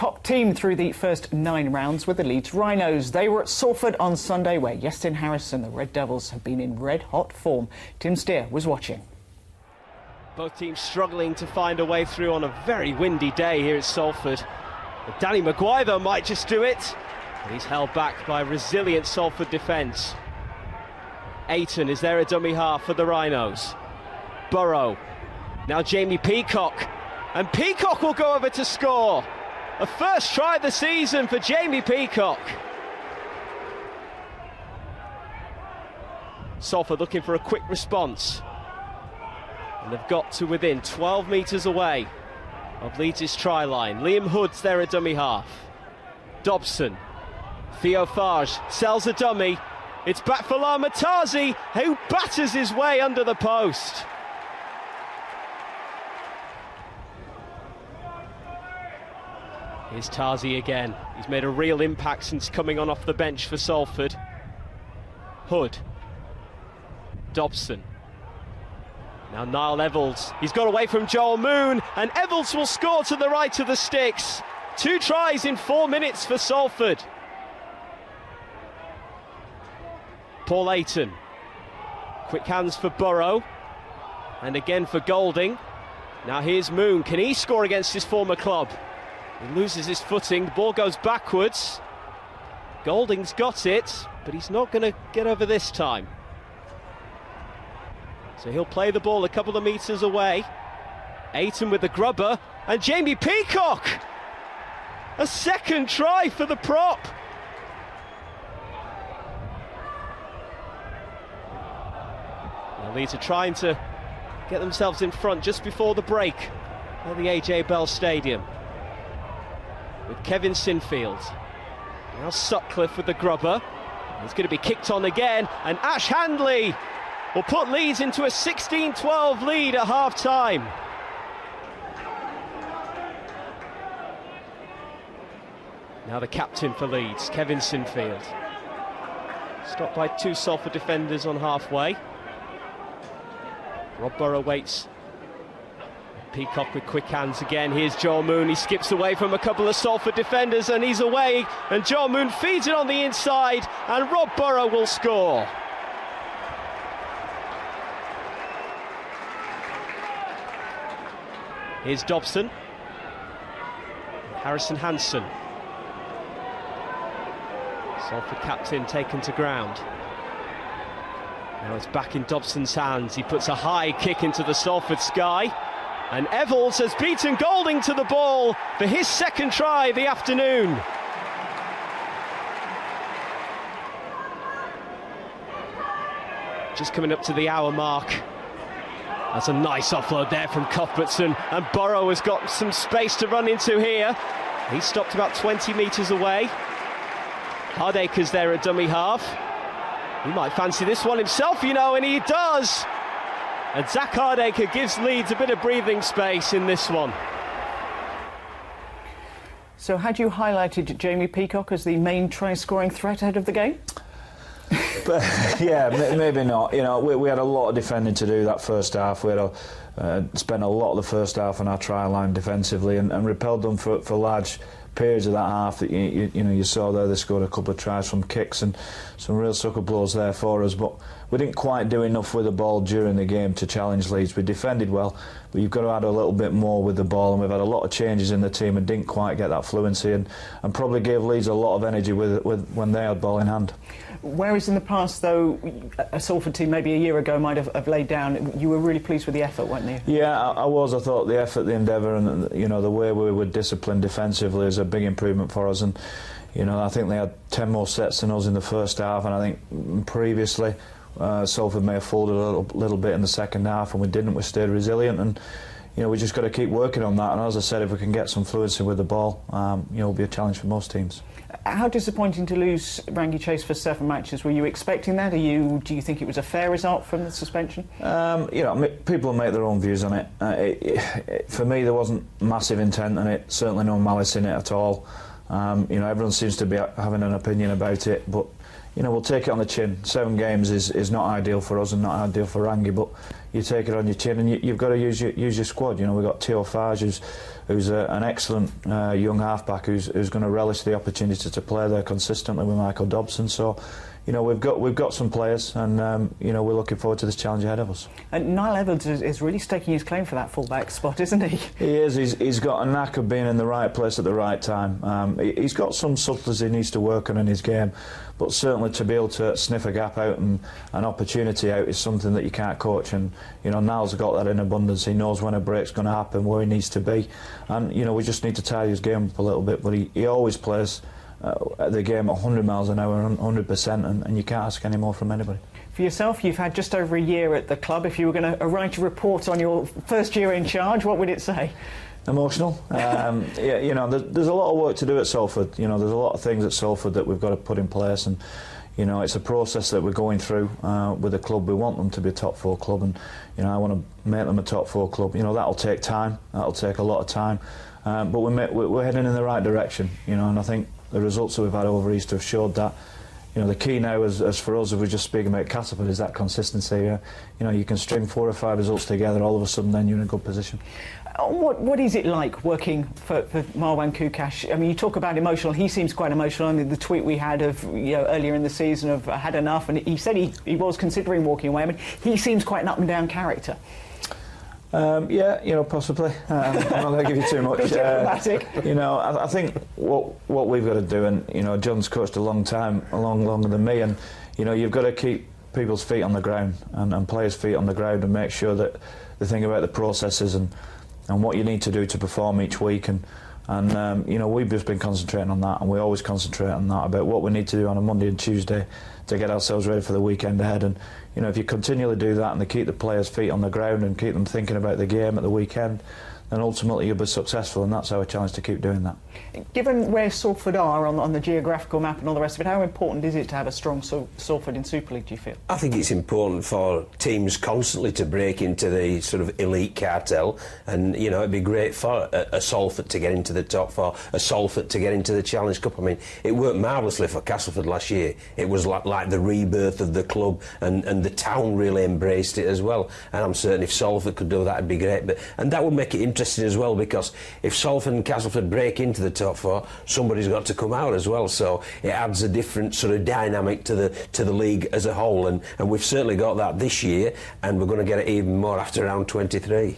top team through the first 9 rounds were the Leeds Rhinos. They were at Salford on Sunday, where Iestyn Harris and the Red Devils have been in red-hot form. Tim Steer was watching. Both teams struggling to find a way through on a very windy day here at Salford. But Danny Maguire, though, might just do it. But he's held back by a resilient Salford defence. Ayton is there, a dummy half for the Rhinos. Burrow. Now Jamie Peacock. And Peacock will go over to score. A first try of the season for Jamie Peacock. Salford looking for a quick response. And they've got to within 12 metres away of Leeds' try line. Liam Hood's there, a dummy half. Dobson. Theo Farge sells a dummy. It's back for Lamatazi, who batters his way under the post. Here's Tazi again. He's made a real impact since coming on off the bench for Salford. Hood. Dobson. Now Niall Evalds. He's got away from Joel Moon, and Evalds will score to the right of the sticks. 2 tries in 4 minutes for Salford. Paul Ayton. Quick hands for Burrow. And again for Golding. Now here's Moon. Can he score against his former club? He loses his footing, the ball goes backwards. Golding's got it, but he's not going to get over this time. So he'll play the ball a couple of metres away. Ayton with the grubber, and Jamie Peacock! A second try for the prop. Now Leeds are trying to get themselves in front just before the break at the AJ Bell Stadium. With Kevin Sinfield. Now Sutcliffe with the grubber. He's going to be kicked on again, and Ash Handley will put Leeds into a 16-12 lead at half-time. Now the captain for Leeds, Kevin Sinfield. Stopped by 2 Salford defenders on halfway. Rob Burrow waits. Peacock with quick hands again. Here's Joel Moon. He skips away from a couple of Salford defenders, and he's away. And Joel Moon feeds it on the inside, and Rob Burrow will score. Here's Dobson. Harrison Hansen. Salford captain taken to ground. Now it's back in Dobson's hands. He puts a high kick into the Salford sky. And Evalds has beaten Golding to the ball for his second try of the afternoon. Just coming up to the hour mark. That's a nice offload there from Cuthbertson, and Burrow has got some space to run into here. He's stopped about 20 metres away. Hardaker's there at dummy half. He might fancy this one himself, you know, and he does. And Zach Hardaker gives Leeds a bit of breathing space in this one. So had you highlighted Jamie Peacock as the main try-scoring threat ahead of the game? But, yeah, maybe not. You know, we had a lot of defending to do that first half. We had spent a lot of the first half on our try line defensively and repelled them for large periods of that half. That you saw there, they scored a couple of tries from kicks and some real sucker blows there for us. But we didn't quite do enough with the ball during the game to challenge Leeds. We defended well, but you've got to add a little bit more with the ball, and we've had a lot of changes in the team and didn't quite get that fluency, and probably gave Leeds a lot of energy with when they had ball in hand. Whereas in the past, though, a Salford team maybe a year ago might have laid down, you were really pleased with the effort, weren't you? Yeah, I was. I thought the effort, the endeavour, and the way we were disciplined defensively is a big improvement for us. And I think they had 10 more sets than us in the first half, and I think previously Salford may have folded a little bit in the second half, and we didn't. We stayed resilient, and we just got to keep working on that. And as I said, if we can get some fluency with the ball, it'll be a challenge for most teams. How disappointing to lose Rangi Chase for 7 matches? Were you expecting that? Do you think it was a fair result from the suspension? People make their own views on it. For me, there wasn't massive intent in it. Certainly no malice in it at all. Everyone seems to be having an opinion about it, but we'll take it on the chin. 7 games is not ideal for us and not ideal for Rangi, but you take it on your chin and you've got to use your squad. We've got Theo Fage, who's an excellent young halfback who's going to relish the opportunity to play there consistently with Michael Dobson. So, we've got some players, and we're looking forward to this challenge ahead of us. And Niall Evans is really staking his claim for that fullback spot, isn't he? He is. He's got a knack of being in the right place at the right time. He's got some subtleties he needs to work on in his game, but certainly to be able to sniff a gap out and an opportunity out is something that you can't coach. And Niall's got that in abundance. He knows when a break's going to happen, where he needs to be, and we just need to tidy his game up a little bit. But he always plays the game at 100 miles an hour, 100%, and you can't ask any more from anybody. For yourself, you've had just over a year at the club. If you were going to write a report on your first year in charge, what would it say? Emotional. There's a lot of work to do at Salford. There's a lot of things at Salford that we've got to put in place, and it's a process that we're going through with the club. We want them to be a top 4 club, and I want to make them a top 4 club. That'll take time. That'll take a lot of time, but we're heading in the right direction. And I think the results that we've had over Easter have showed that. The key now, as for us, if we're just speaking about Castleford, is that consistency. You can string 4 or 5 results together, all of a sudden then you're in a good position. What is it like working for Marwan Kukash? I mean, you talk about emotional. He seems quite emotional. I mean, the tweet we had of earlier in the season of had enough, and he said he was considering walking away. I mean, he seems quite an up and down character. Possibly. I'm not going to give you too much. Diplomatic. I think what we've got to do, and John's coached a long time, longer than me, and you've got to keep people's feet on the ground and players' feet on the ground and make sure that they think about the processes and what you need to do to perform each week. And we've just been concentrating on that, and we always concentrate on that, about what we need to do on a Monday and Tuesday to get ourselves ready for the weekend ahead. And if you continually do that and they keep the players' feet on the ground and keep them thinking about the game at the weekend, then ultimately you'll be successful, and that's our challenge, to keep doing that. Given where Salford are on the geographical map and all the rest of it, how important is it to have a strong Salford in Super League, do you feel? I think it's important for teams constantly to break into the sort of elite cartel, and it'd be great for a Salford to get into the top 4, a Salford to get into the Challenge Cup. I mean, it worked marvellously for Castleford last year. It was like the rebirth of the club, and the town really embraced it as well, and I'm certain if Salford could do that, it'd be great. And that would make it interesting as well, because if Salford and Castleford break into the top 4, somebody's got to come out as well, so it adds a different sort of dynamic to the league as a whole, and we've certainly got that this year, and we're going to get it even more after round 23.